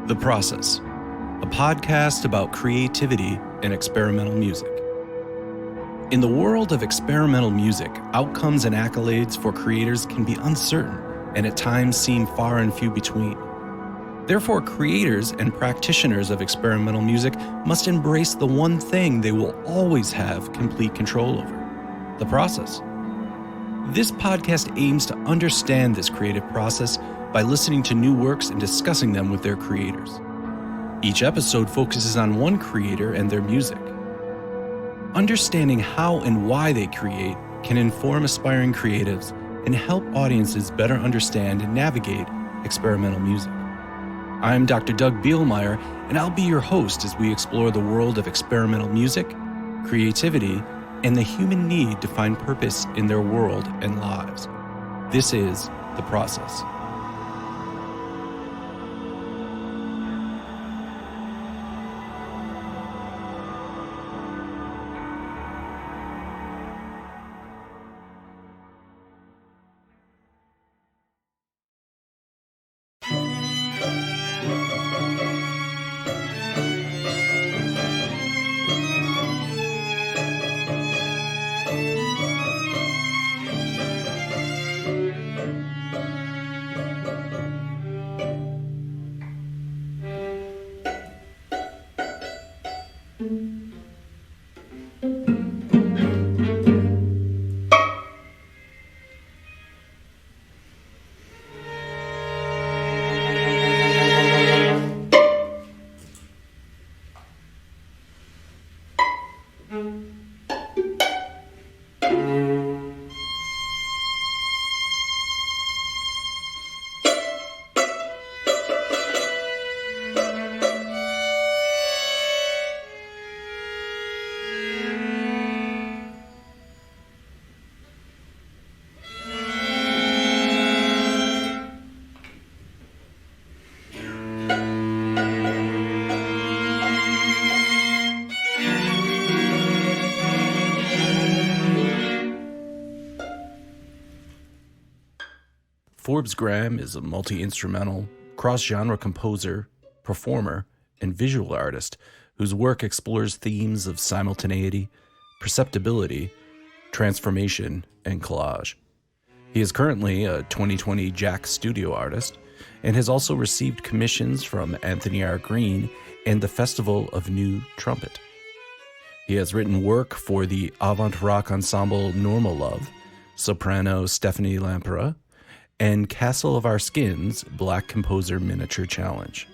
The Process, a podcast about creativity and experimental music. In the world of experimental music, outcomes and accolades for creators can be uncertain and at times seem far and few between. Therefore, creators and practitioners of experimental music must embrace the one thing they will always have complete control over: the process. This podcast aims to understand this creative process by listening to new works and discussing them with their creators. Each episode focuses on one creator and their music. Understanding how and why they create can inform aspiring creatives and help audiences better understand and navigate experimental music. I'm Dr. Doug Bielmeyer, and I'll be your host as we explore the world of experimental music, creativity, and the human need to find purpose in their world and lives. This is The Process. Forbes Graham is a multi-instrumental, cross-genre composer, performer, and visual artist whose work explores themes of simultaneity, perceptibility, transformation, and collage. He is currently a 2020 Jack Studio artist and has also received commissions from Anthony R. Green and the Festival of New Trumpet. He has written work for the avant-rock ensemble Normal Love, soprano Stephanie Lampera, and Castle of Our Skins Black Composer Miniature Challenge.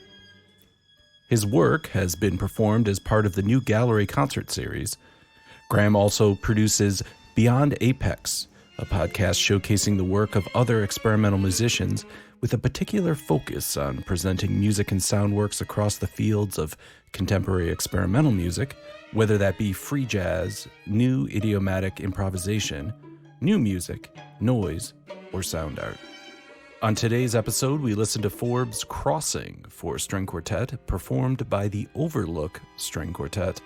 His work has been performed as part of the New Gallery concert series. Graham also produces Beyond Apex, a podcast showcasing the work of other experimental musicians with a particular focus on presenting music and sound works across the fields of contemporary experimental music, whether that be free jazz, new idiomatic improvisation, new music, noise, or sound art. On today's episode, we listen to Forbes' Crossing for String Quartet, performed by the Overlook String Quartet.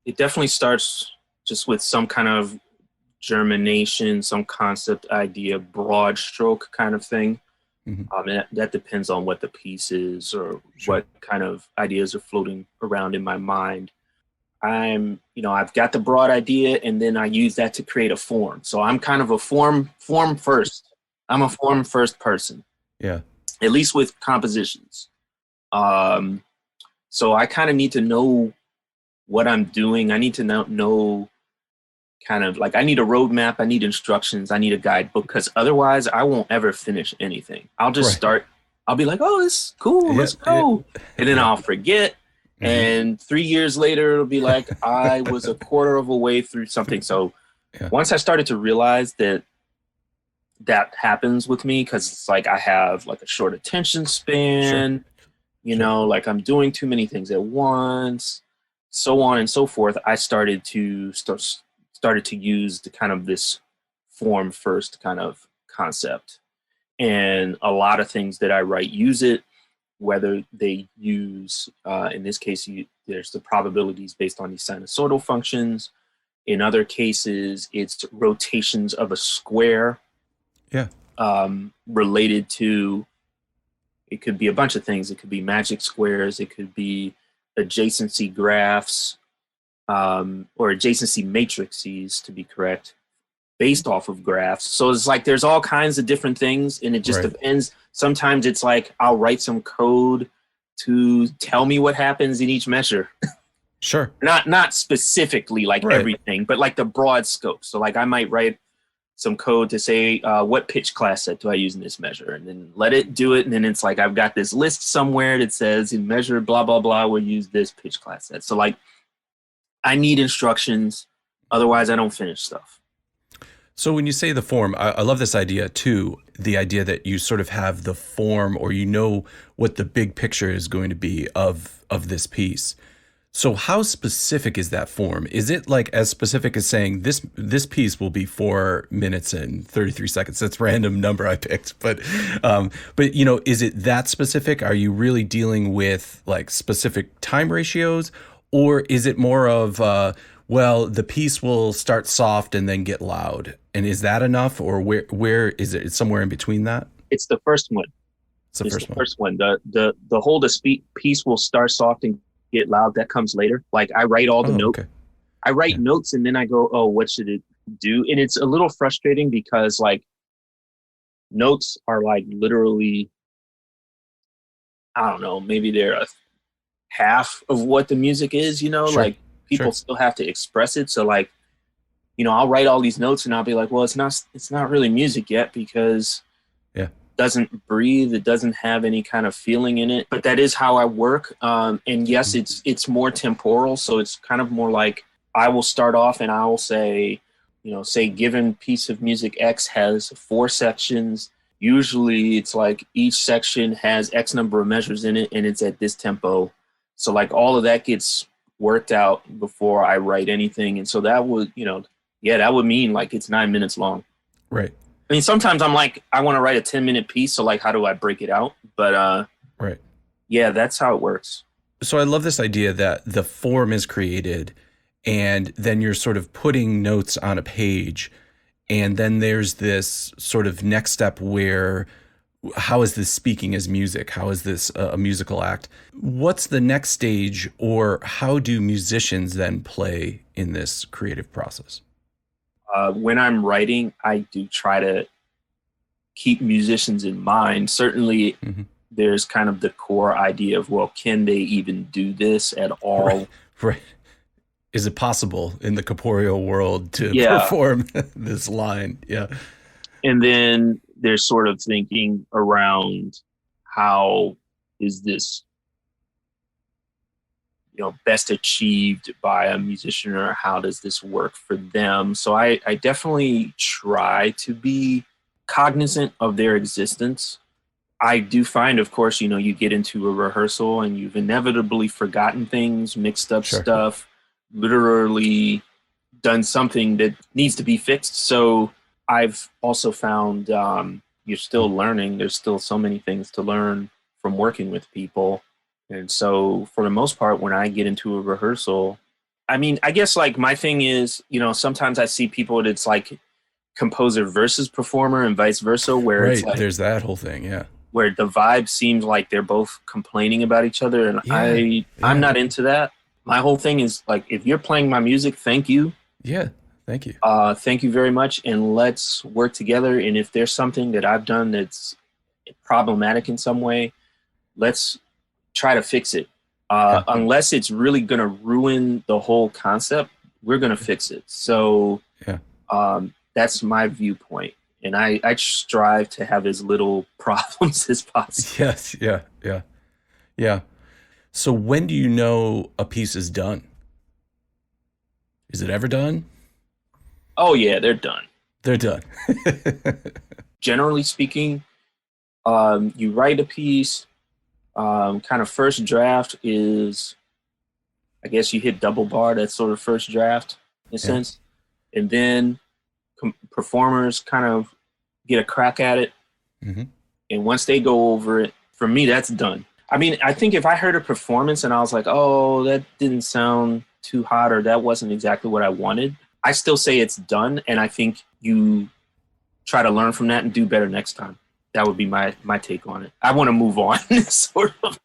It definitely starts just with some kind of germination, some concept, idea, broad stroke kind of thing. Mm-hmm. And that depends on what the piece is or what kind of ideas are floating around in my mind. I've got the broad idea and then I use that to create a form. So I'm kind of a form first. I'm a form first person. Yeah. At least with compositions. So I kind of need to know what I'm doing. I need to know kind of like, I need a roadmap, I need instructions, I need a guidebook, because otherwise I won't ever finish anything. I'll just start I'll be like, oh, this is cool, Yeah, let's yeah, go. And then yeah. I'll forget. Hmm. And 3 years later, it'll be like I was a quarter of a way through something. So Yeah, once I started to realize that that happens with me, because it's like I have like a short attention sure, span, sure. like I'm doing too many things at once, so on and so forth. I started to use the kind of this form first kind of concept, and a lot of things that I write use it. Whether they use, in this case, there's the probabilities based on these sinusoidal functions. In other cases, it's rotations of a square, Yeah, related to, it could be a bunch of things. It could be magic squares. It could be adjacency graphs, or adjacency matrices, to be correct, based off of graphs. So it's like there's all kinds of different things, and it just right. depends. Sometimes it's like I'll write some code to tell me what happens in each measure. Sure. Not specifically like Right. everything, but like the broad scope. So like I might write some code to say, what pitch class set do I use in this measure, and then let it do it. And then it's like I've got this list somewhere that says in measure blah blah blah we'll use this pitch class set. So like I need instructions, otherwise I don't finish stuff. So when you say the form, I love this idea too. The idea that you sort of have the form, or you know what the big picture is going to be of this piece. So how specific is that form? Is it like as specific as saying this piece will be 4 minutes and 33 seconds? That's a random number I picked, but is it that specific? Are you really dealing with like specific time ratios, or is it more of well, the piece will start soft and then get loud, and is that enough, or where is it? It's somewhere in between that. It's the first one. It's the It's first the one. first one. The whole piece will start soft and get loud. That comes later. Like I write all the Oh, notes. okay. I write Yeah. notes and then I go, oh, what should it do? And it's a little frustrating because like notes are like literally, I don't know, maybe they're a half of what the music is, Sure. like people Sure. still have to express it. So like, I'll write all these notes and I'll be like, well, it's not really music yet because Yeah. it doesn't breathe. It doesn't have any kind of feeling in it, but that is how I work. And yes, Mhm. it's more temporal. So it's kind of more like I will start off and I will say, say given piece of music X has 4 sections. Usually it's like each section has X number of measures in it and it's at this tempo. So like all of that gets worked out before I write anything. And so that would, yeah, that would mean like it's 9 minutes long. Right. I mean, sometimes I'm like, I want to write a 10-minute piece. So like, how do I break it out? But Right. yeah, that's how it works. So I love this idea that the form is created and then you're sort of putting notes on a page. And then there's this sort of next step where how is this speaking as music? How is this a musical act? What's the next stage, or how do musicians then play in this creative process? When I'm writing, I do try to keep musicians in mind. Certainly, Hmm. there's kind of the core idea of, well, can they even do this at Right. all? Right. Is it possible in the corporeal world to Yeah. perform this line? Yeah. And then there's sort of thinking around how is this, best achieved by a musician, or how does this work for them? So I definitely try to be cognizant of their existence. I do find, of course, you get into a rehearsal and you've inevitably forgotten things, mixed up Sure. stuff, literally done something that needs to be fixed. So I've also found you're still learning. There's still so many things to learn from working with people. And so for the most part, when I get into a rehearsal, I mean, I guess like my thing is, sometimes I see people that's like composer versus performer and vice versa, where it's Right. like, There's that whole thing. Yeah. where the vibe seems like they're both complaining about each other. And Yeah. I'm Yeah. not into that. My whole thing is like, if you're playing my music, thank you. Yeah. Thank you. Thank you very much. And let's work together. And if there's something that I've done that's problematic in some way, let's try to fix it. Yeah. Unless it's really going to ruin the whole concept, we're going to fix it. So Yeah. that's my viewpoint. And I strive to have as little problems as possible. Yes, yeah, yeah, yeah. So when do you know a piece is done? Is it ever done? Oh yeah, they're done. They're done. Generally speaking, you write a piece. Kind of first draft is, I guess you hit double bar. That's sort of first draft in a Yeah. sense, and then performers kind of get a crack at it. Mm-hmm. And once they go over it, for me, that's done. I mean, I think if I heard a performance and I was like, oh, that didn't sound too hot or that wasn't exactly what I wanted, I still say it's done. And I think you try to learn from that and do better next time. That would be my take on it. I want to move on, sort of.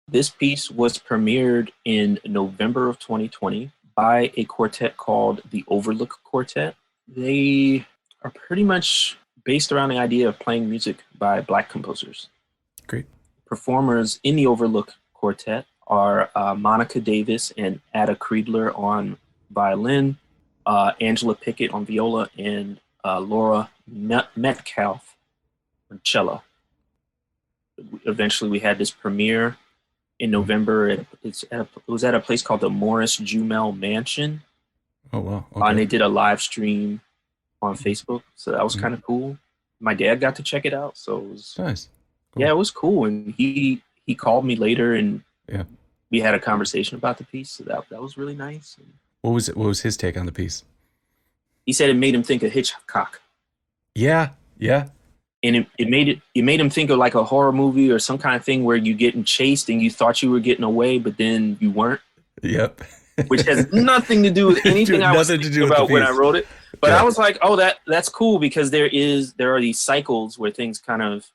This piece was premiered in November of 2020 by a quartet called the Overlook Quartet. They are pretty much based around the idea of playing music by Black composers. Great. Performers in the Overlook Quartet are Monica Davis and Ada Kreidler on violin, Angela Pickett on viola, and Laura Metcalf on cello. Eventually, we had this premiere in November. It was at a place called the Morris Jumel Mansion. Oh, wow. Okay. And they did a live stream on Facebook. So that was kind of cool. My dad got to check it out. So it was Nice. Cool. Yeah, it was cool. And he called me later and Yeah. we had a conversation about the piece. So that was really nice. And What was his take on the piece? he said it made him think of Hitchcock. Yeah. Yeah. And it made him think of like a horror movie or some kind of thing where you getting chased and you thought you were getting away, but then you weren't. Yep. Which has nothing to do with anything I was thinking about when I wrote it. But yeah. I was like, oh, that's cool, because there are these cycles where things kind of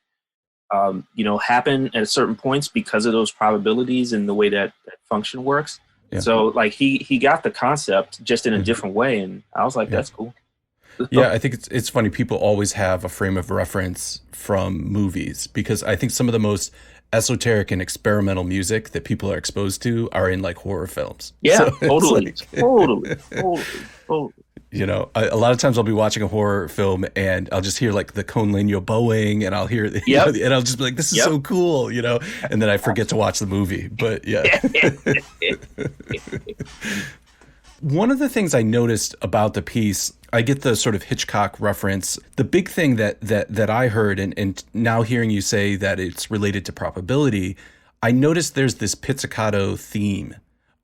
happen at certain points because of those probabilities and the way that function works. Yeah. So like he got the concept just in a different way, and I was like, that's cool. Yeah, I think it's funny. People always have a frame of reference from movies, because I think some of the most esoteric and experimental music that people are exposed to are in like horror films. Yeah, so totally. You know, a lot of times I'll be watching a horror film and I'll just hear like the cone linear bowing, and I'll hear, and I'll just be like, this is so cool, and then I forget to watch the movie. But yeah. One of the things I noticed about the piece, I get the sort of Hitchcock reference. The big thing that I heard, and now hearing you say that it's related to probability, I noticed there's this pizzicato theme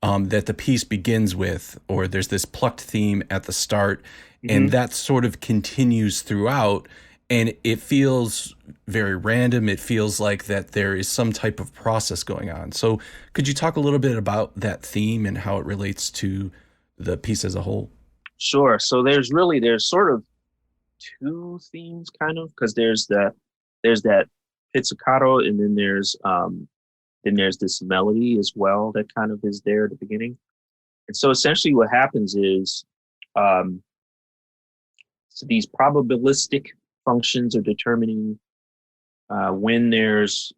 that the piece begins with, or there's this plucked theme at the start, and that sort of continues throughout, and it feels very random. It feels like that there is some type of process going on. So could you talk a little bit about that theme and how it relates to the piece as a whole? Sure. So there's sort of two themes, kind of, because there's that pizzicato, and then there's this melody as well that kind of is there at the beginning. And so essentially what happens is so these probabilistic functions are determining when there's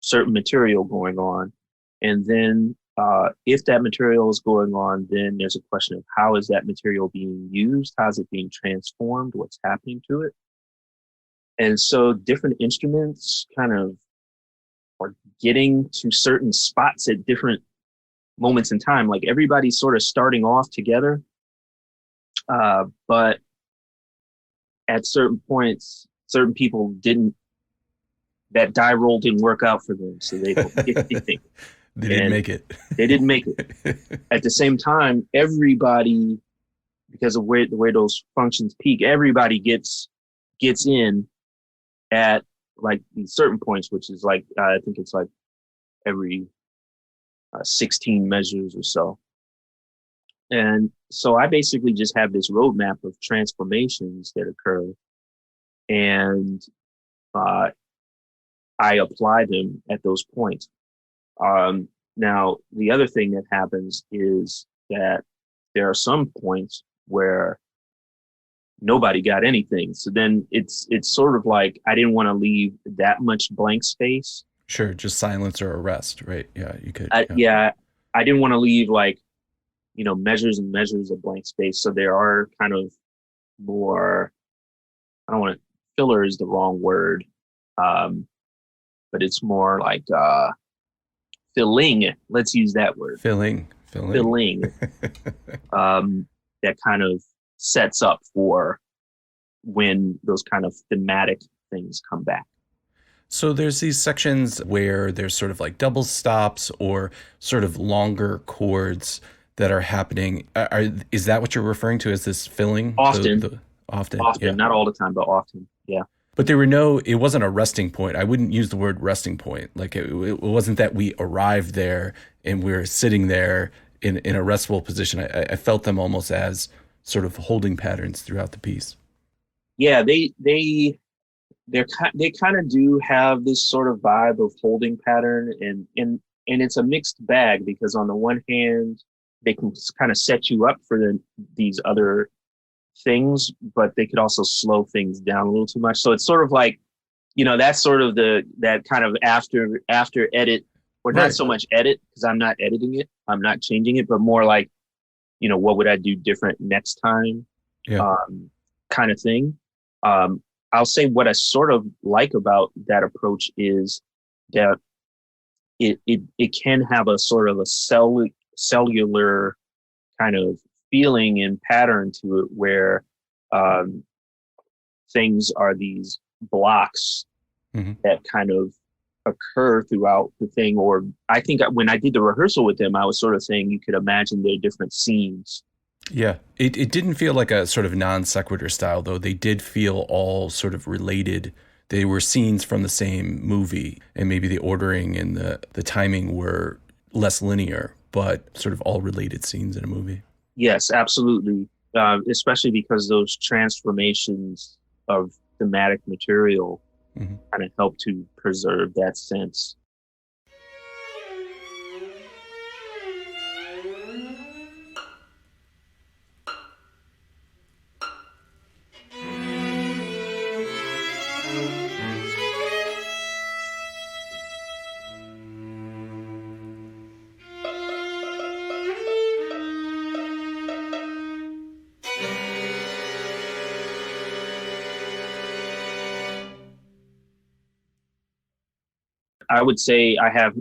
certain material going on, and then if that material is going on, then there's a question of how is that material being used? How is it being transformed? What's happening to it? And so different instruments kind of are getting to certain spots at different moments in time. Like everybody's sort of starting off together, but at certain points, certain people didn't. That die roll didn't work out for them, so they don't get anything. They didn't make it. They didn't make it. At the same time, everybody, because of the way those functions peak, everybody gets in at like these certain points, which is like I think it's like every 16 measures or so. And so I basically just have this roadmap of transformations that occur, and I apply them at those points. Now, the other thing that happens is that there are some points where nobody got anything. So then it's sort of like I didn't want to leave that much blank space. Sure, just silence or arrest, right? Yeah, you could. Yeah, I didn't want to leave like, measures and measures of blank space. So there are kind of more, I don't want to, filler is the wrong word, but it's more like filling. Let's use that word. Filling. That kind of sets up for when those kind of thematic things come back. So there's these sections where there's sort of like double stops or sort of longer chords that are happening. Is that what you're referring to as this filling? Often. Often, yeah. Not all the time, but often, yeah. But it wasn't a resting point. I wouldn't use the word resting point. Like it wasn't that we arrived there and we were sitting there in a restful position. I felt them almost as sort of holding patterns throughout the piece. Yeah, they kind of do have this sort of vibe of holding pattern, and it's a mixed bag, because on the one hand, they can kind of set you up for these other things, but they could also slow things down a little too much. So it's sort of like, that's sort of that kind of after edit, or not so much edit, because I'm not editing it, I'm not changing it, but more like, what would I do different next time? Yeah. Kind of thing. I'll say what I sort of like about that approach is that it can have a sort of a cellular kind of feeling and pattern to it, where things are these blocks that kind of occur throughout the thing. Or I think when I did the rehearsal with them, I was sort of saying you could imagine their different scenes. Yeah, it didn't feel like a sort of non sequitur style, though. They did feel all sort of related. They were scenes from the same movie, and maybe the ordering and the timing were less linear, but sort of all related scenes in a movie. Yes, absolutely. Especially because those transformations of thematic material kind of help to preserve that sense. I would say I have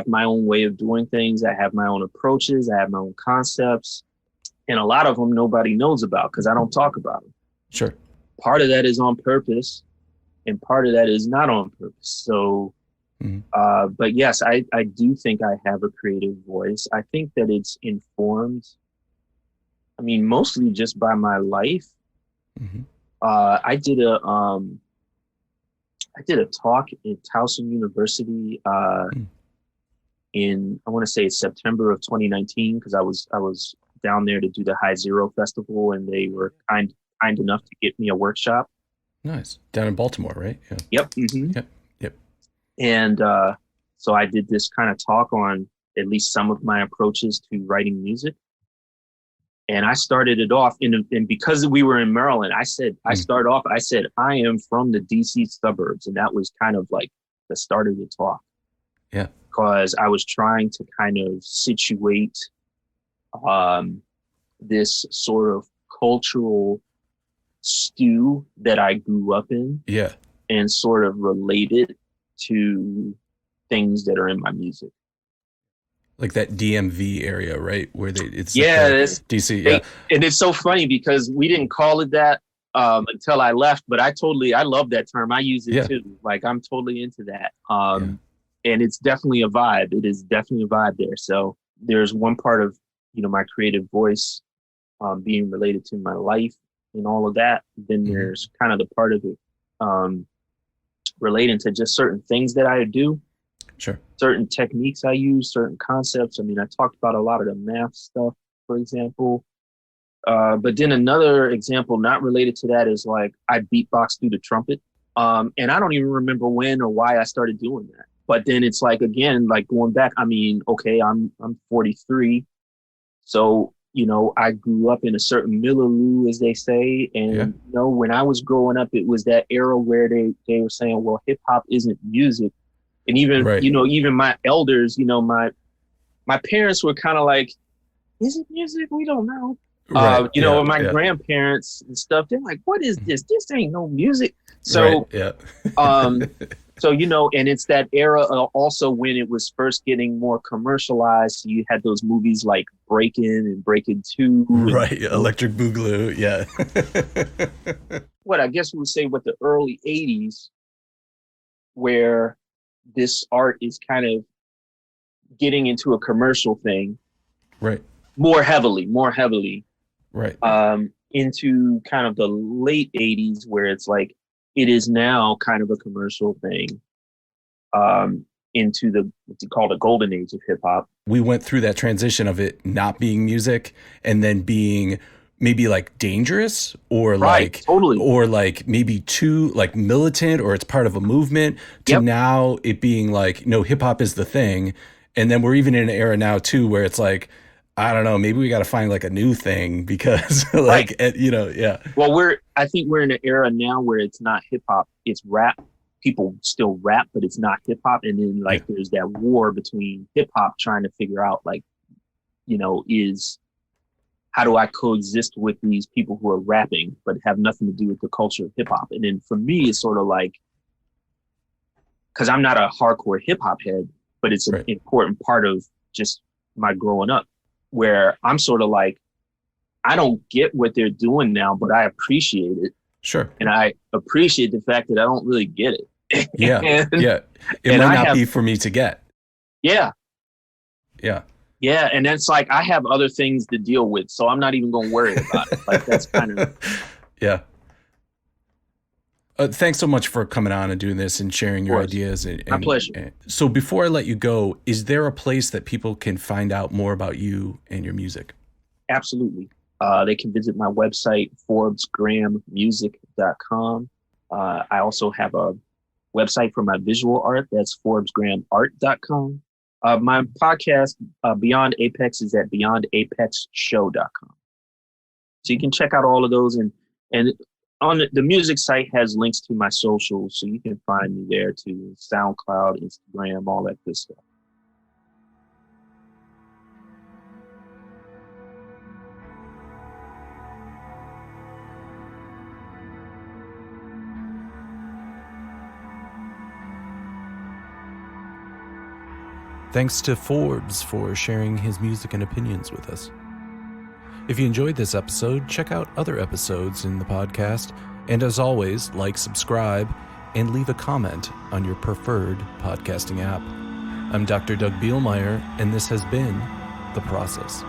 my own way of doing things. I have my own approaches. I have my own concepts. And a lot of them nobody knows about because I don't talk about them. Sure. Part of that is on purpose, and part of that is not on purpose. So, but yes, I do think I have a creative voice. I think that it's informed, mostly just by my life. I did a talk at Towson University in, I want to say September of 2019, because I was down there to do the High Zero Festival, and they were kind enough to get me a workshop. Nice. Down in Baltimore, right? Yeah. Yep. Yep. And so I did this kind of talk on at least some of my approaches to writing music. And I started it off and because we were in Maryland, I said, I am from the DC suburbs. And that was kind of like the start of the talk. Yeah. Because I was trying to kind of situate this sort of cultural stew that I grew up in. Yeah. And sort of relate it to things that are in my music. Like that DMV area, right? Where it's Yeah, like it's DC. Yeah. and it's so funny because we didn't call it that until I left, but I love that term. I use it Yeah. too. Like I'm totally into that. Yeah. And it's definitely a vibe. It is definitely a vibe there. So there's one part of, my creative voice being related to my life and all of that. Then there's kind of the part of it relating to just certain things that I do. Sure. Certain techniques I use, certain concepts. I mean, I talked about a lot of the math stuff, for example. But then another example not related to that is like I beatbox through the trumpet. And I don't even remember when or why I started doing that. But then it's like, again, like going back, I mean, okay, I'm 43. So, I grew up in a certain milieu, as they say. And, when I was growing up, it was that era where they were saying, well, hip hop isn't music. And even, even my elders, my parents were kind of like, is it music? We don't know. Right. My grandparents and stuff, they're like, what is this? This ain't no music. So, and it's that era also when it was first getting more commercialized. So you had those movies like Breakin' and Breakin' 2. Right. Electric Boogaloo. Yeah. What I guess we would say with the early 80s, where this art is kind of getting into a commercial thing. Right. More heavily. Right. Into kind of the late 80s where it's like, it is now kind of a commercial thing, into what you call the golden age of hip hop. We went through that transition of it not being music and then being maybe like dangerous or or like maybe too like militant, or it's part of a movement, to now it being like, no, hip hop is the thing. And then we're even in an era now too, where it's like, I don't know, maybe we got to find like a new thing because like, Well, I think we're in an era now where it's not hip hop, it's rap. People still rap, but it's not hip hop. And then like, there's that war between hip hop trying to figure out like, how do I coexist with these people who are rapping, but have nothing to do with the culture of hip hop? And then for me, it's sort of like, cause I'm not a hardcore hip hop head, but it's an important part of just my growing up, where I'm sort of like, I don't get what they're doing now, but I appreciate it. Sure. And I appreciate the fact that I don't really get it. It might not be for me to get. Yeah. Yeah. Yeah. And that's like, I have other things to deal with, so I'm not even going to worry about it. Like, that's kind of. Yeah. Thanks so much for coming on and doing this and sharing your ideas. My pleasure. So before I let you go, is there a place that people can find out more about you and your music? Absolutely. They can visit my website, ForbesGrahamMusic.com. I also have a website for my visual art. That's ForbesGrahamArt.com. My podcast, Beyond Apex, is at BeyondApexShow.com. So you can check out all of those. And on the music site has links to my socials, so you can find me there too. SoundCloud, Instagram, all that good stuff. Thanks to Forbes for sharing his music and opinions with us. If you enjoyed this episode, check out other episodes in the podcast. And as always, like, subscribe, and leave a comment on your preferred podcasting app. I'm Dr. Doug Bielmeyer, and this has been The Process.